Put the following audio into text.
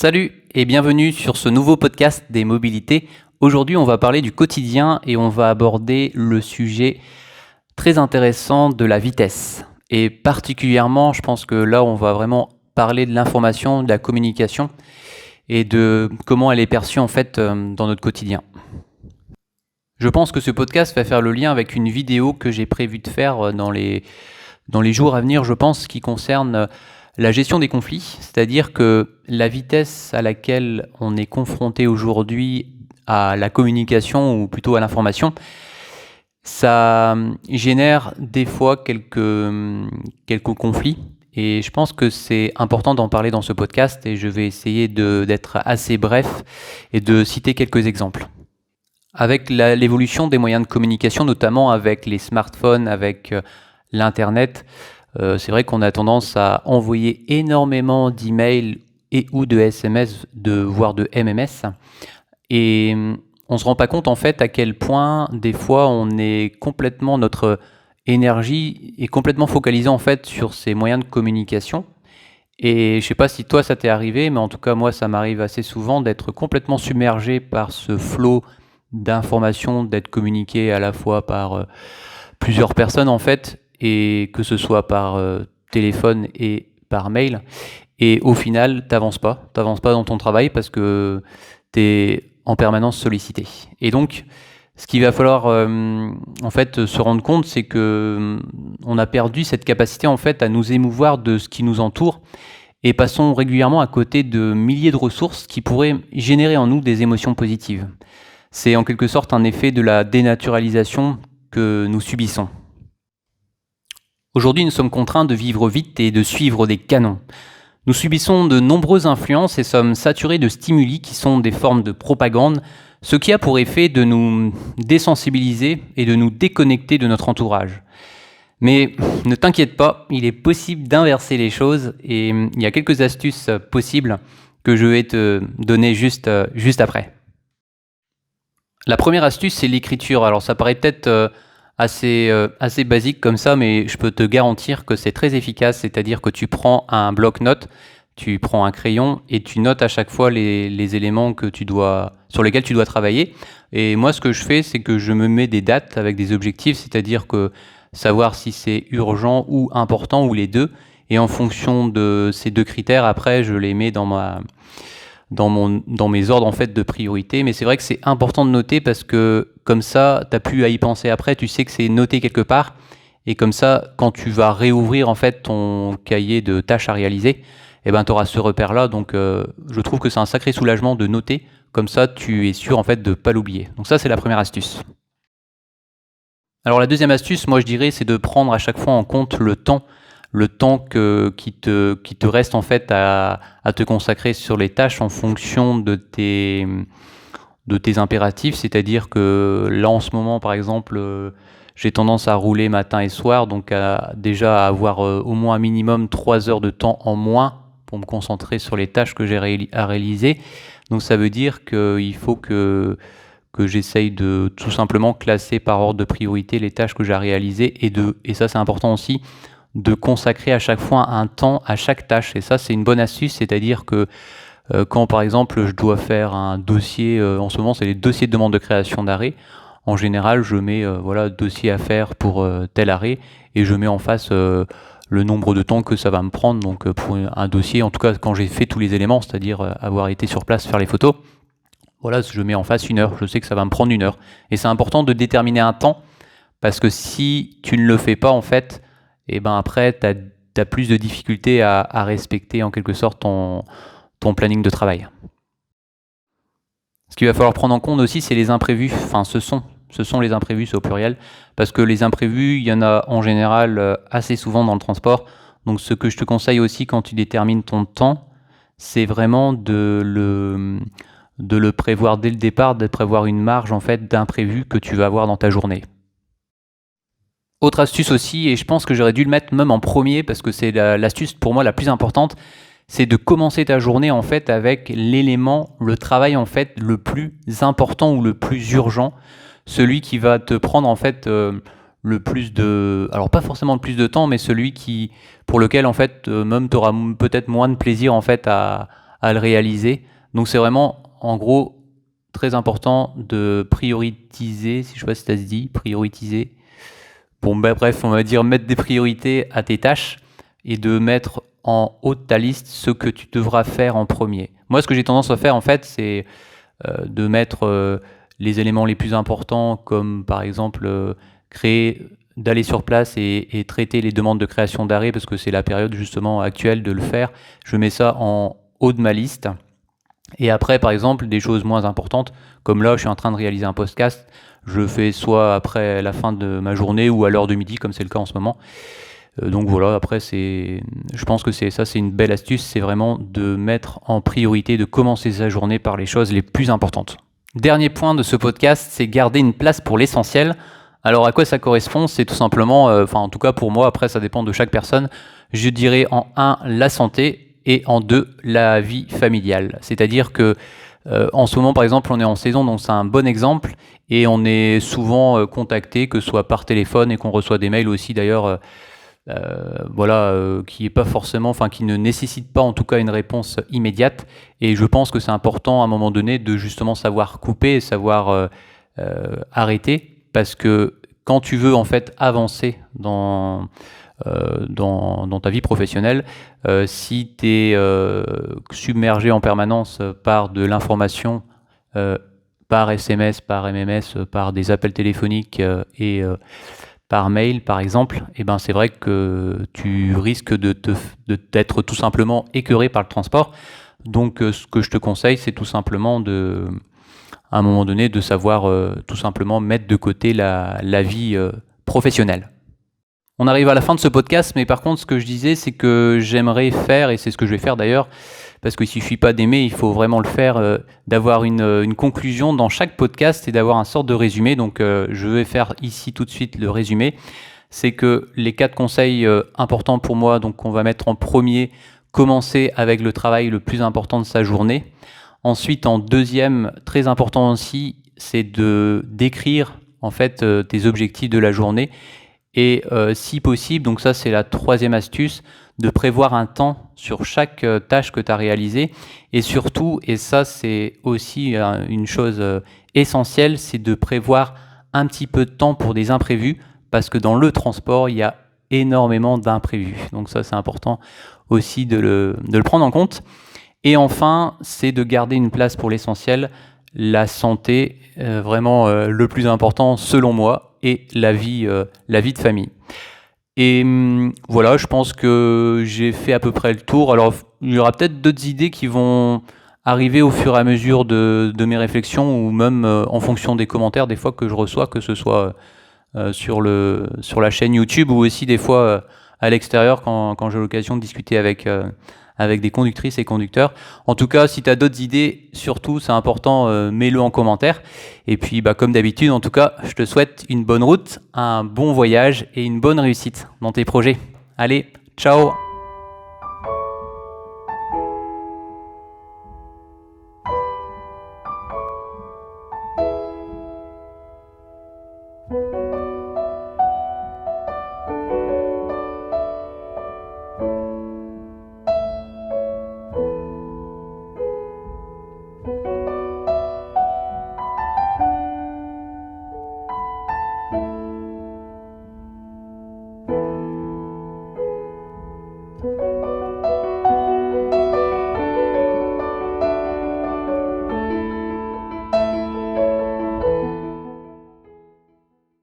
Salut et bienvenue sur ce nouveau podcast des mobilités. Aujourd'hui, on va parler du quotidien et on va aborder le sujet très intéressant de la vitesse. Et particulièrement, je pense que là, on va vraiment parler de l'information, de la communication et de comment elle est perçue en fait dans notre quotidien. Je pense que ce podcast va faire le lien avec une vidéo que j'ai prévu de faire dans les jours à venir, je pense, qui concerne la gestion des conflits, c'est-à-dire que la vitesse à laquelle on est confronté aujourd'hui à la communication ou plutôt à l'information, ça génère des fois quelques conflits. Et je pense que c'est important d'en parler dans ce podcast et je vais essayer d'être assez bref et de citer quelques exemples. Avec l'évolution des moyens de communication, notamment avec les smartphones, avec l'Internet, c'est vrai qu'on a tendance à envoyer énormément d'emails et ou de SMS, voire de MMS. Et on ne se rend pas compte en fait à quel point des fois notre énergie est complètement focalisée en fait sur ces moyens de communication. Et je ne sais pas si toi ça t'est arrivé, mais en tout cas moi ça m'arrive assez souvent d'être complètement submergé par ce flot d'informations, d'être communiqué à la fois par plusieurs personnes en fait, et que ce soit par téléphone et par mail. Et au final, t'avances pas dans ton travail parce que t'es en permanence sollicité. Et donc, ce qu'il va falloir en fait se rendre compte, c'est que on a perdu cette capacité en fait à nous émouvoir de ce qui nous entoure et passons régulièrement à côté de milliers de ressources qui pourraient générer en nous des émotions positives. C'est en quelque sorte un effet de la dénaturalisation que nous subissons. Aujourd'hui, nous sommes contraints de vivre vite et de suivre des canons. Nous subissons de nombreuses influences et sommes saturés de stimuli qui sont des formes de propagande, ce qui a pour effet de nous désensibiliser et de nous déconnecter de notre entourage. Mais ne t'inquiète pas, il est possible d'inverser les choses et il y a quelques astuces possibles que je vais te donner juste après. La première astuce, c'est l'écriture. Alors ça paraît peut-être assez basique comme ça, mais je peux te garantir que c'est très efficace, c'est-à-dire que tu prends un bloc-notes, tu prends un crayon et tu notes à chaque fois les éléments sur lesquels tu dois travailler. Et moi, ce que je fais, c'est que je me mets des dates avec des objectifs, c'est-à-dire que savoir si c'est urgent ou important ou les deux. Et en fonction de ces deux critères, après, je les mets dans mes ordres en fait de priorité. Mais c'est vrai que c'est important de noter parce que comme ça, tu n'as plus à y penser après, tu sais que c'est noté quelque part. Et comme ça, quand tu vas réouvrir en fait ton cahier de tâches à réaliser, tu auras ce repère-là. Donc je trouve que c'est un sacré soulagement de noter. Comme ça, tu es sûr en fait de ne pas l'oublier. Donc ça, c'est la première astuce. Alors la deuxième astuce, moi je dirais, c'est de prendre à chaque fois en compte le temps qui te reste en fait à te consacrer sur les tâches en fonction de tes impératifs. C'est-à-dire que là en ce moment par exemple, j'ai tendance à rouler matin et soir, donc déjà à avoir au moins un minimum 3 heures de temps en moins pour me concentrer sur les tâches que j'ai à réaliser. Donc ça veut dire qu'il faut que j'essaye de tout simplement classer par ordre de priorité les tâches que j'ai à réaliser et ça c'est important aussi, de consacrer à chaque fois un temps à chaque tâche. Et ça c'est une bonne astuce, c'est-à-dire que quand par exemple je dois faire un dossier, en ce moment c'est les dossiers de demande de création d'arrêt, en général je mets dossier à faire pour tel arrêt et je mets en face le nombre de temps que ça va me prendre, donc pour un dossier, en tout cas quand j'ai fait tous les éléments, c'est-à-dire avoir été sur place, faire les photos. Voilà, je mets en face 1 heure, je sais que ça va me prendre 1 heure. Et c'est important de déterminer un temps, parce que si tu ne le fais pas, en fait, après, tu as plus de difficultés à respecter en quelque sorte ton planning de travail. Ce qu'il va falloir prendre en compte aussi, c'est les imprévus. Enfin, ce sont les imprévus, c'est au pluriel, parce que les imprévus, il y en a en général assez souvent dans le transport. Donc ce que je te conseille aussi quand tu détermines ton temps, c'est vraiment de le prévoir dès le départ, de prévoir une marge en fait d'imprévus que tu vas avoir dans ta journée. Autre astuce aussi, et je pense que j'aurais dû le mettre même en premier parce que c'est l'astuce pour moi la plus importante, c'est de commencer ta journée en fait avec l'élément, le travail en fait le plus important ou le plus urgent, celui qui va te prendre en fait le plus de, alors pas forcément le plus de temps, mais celui pour lequel en fait même tu auras peut-être moins de plaisir en fait à à le réaliser. Donc c'est vraiment, en gros, très important de prioriser, si je sais pas si ça se dit, prioriser. Bon, bref, on va dire mettre des priorités à tes tâches et de mettre en haut de ta liste ce que tu devras faire en premier. Moi, ce que j'ai tendance à faire, en fait, c'est de mettre les éléments les plus importants, comme par exemple d'aller sur place et traiter les demandes de création d'arrêt, parce que c'est la période justement actuelle de le faire. Je mets ça en haut de ma liste. Et après, par exemple, des choses moins importantes, comme là, je suis en train de réaliser un podcast, je le fais soit après la fin de ma journée ou à l'heure de midi, comme c'est le cas en ce moment. Donc voilà, après, je pense que c'est une belle astuce, c'est vraiment de mettre en priorité, de commencer sa journée par les choses les plus importantes. Dernier point de ce podcast, c'est garder une place pour l'essentiel. Alors à quoi ça correspond? C'est tout simplement, en tout cas pour moi, après ça dépend de chaque personne, je dirais en 1, la santé, et en 2, la vie familiale. C'est-à-dire que en ce moment, par exemple, on est en saison, donc c'est un bon exemple, et on est souvent contacté, que ce soit par téléphone et qu'on reçoit des mails aussi d'ailleurs, qui est pas forcément, qui ne nécessite pas en tout cas une réponse immédiate. Et je pense que c'est important à un moment donné de justement savoir couper, savoir arrêter, parce que quand tu veux en fait avancer dans ta vie professionnelle, si tu es submergé en permanence par de l'information, par SMS, par MMS, par des appels téléphoniques et par mail par exemple, et ben c'est vrai que tu risques d'être tout simplement écœuré par le transport. Donc ce que je te conseille, c'est tout simplement à un moment donné de savoir tout simplement mettre de côté la vie professionnelle. On arrive à la fin de ce podcast, mais par contre, ce que je disais, c'est que j'aimerais faire, et c'est ce que je vais faire d'ailleurs, parce qu'il ne suffit pas d'aimer, il faut vraiment le faire, d'avoir une conclusion dans chaque podcast et d'avoir un sorte de résumé. Donc, je vais faire ici tout de suite le résumé. C'est que les 4 conseils importants pour moi, donc qu'on va mettre en premier, commencer avec le travail le plus important de sa journée. Ensuite, en deuxième, très important aussi, c'est de d'écrire en fait tes objectifs de la journée. Et si possible, donc ça c'est la 3e astuce, de prévoir un temps sur chaque tâche que tu as réalisée. Et surtout, et ça c'est aussi une chose essentielle, c'est de prévoir un petit peu de temps pour des imprévus, parce que dans le transport, il y a énormément d'imprévus. Donc ça c'est important aussi de le prendre en compte. Et enfin, c'est de garder une place pour l'essentiel, la santé, vraiment le plus important selon moi, et la vie de famille. Et voilà, je pense que j'ai fait à peu près le tour. Alors, il y aura peut-être d'autres idées qui vont arriver au fur et à mesure de mes réflexions, ou même en fonction des commentaires des fois que je reçois, que ce soit sur la chaîne YouTube, ou aussi des fois à l'extérieur quand j'ai l'occasion de discuter avec des conductrices et conducteurs. En tout cas, si tu as d'autres idées, surtout, c'est important, mets-le en commentaire. Et puis, comme d'habitude, en tout cas, je te souhaite une bonne route, un bon voyage et une bonne réussite dans tes projets. Allez, ciao!